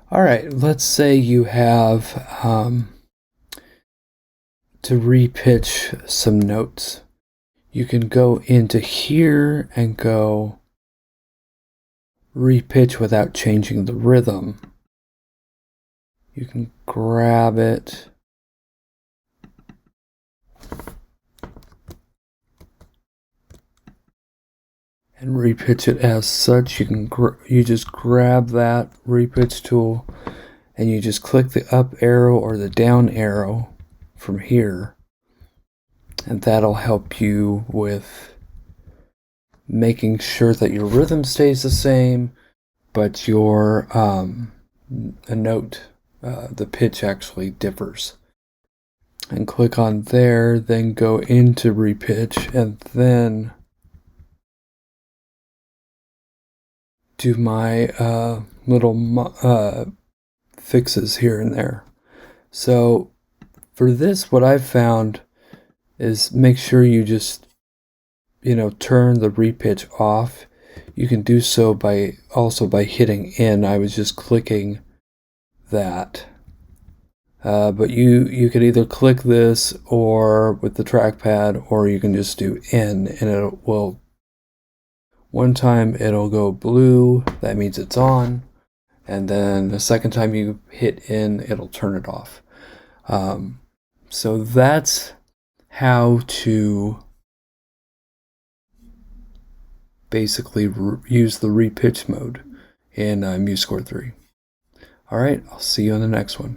All right, let's say you have to repitch some notes. You can go into here and go repitch without changing the rhythm. You can grab it and repitch it as such. You just grab that repitch tool and you just click the up arrow or the down arrow from here, and that'll help you with making sure that your rhythm stays the same, but your a note, the pitch actually differs. And click on there, then go into repitch, and then do my little fixes here and there. So for this, what I've found is make sure you just turn the repitch off. You can do so by hitting N. I was just clicking that. But you could either click this or with the trackpad, or you can just do N, and it will. One time it'll go blue, that means it's on, and then the second time you hit N, it'll turn it off. So that's how to basically use the repitch mode in MuseScore 3. Alright, I'll see you on the next one.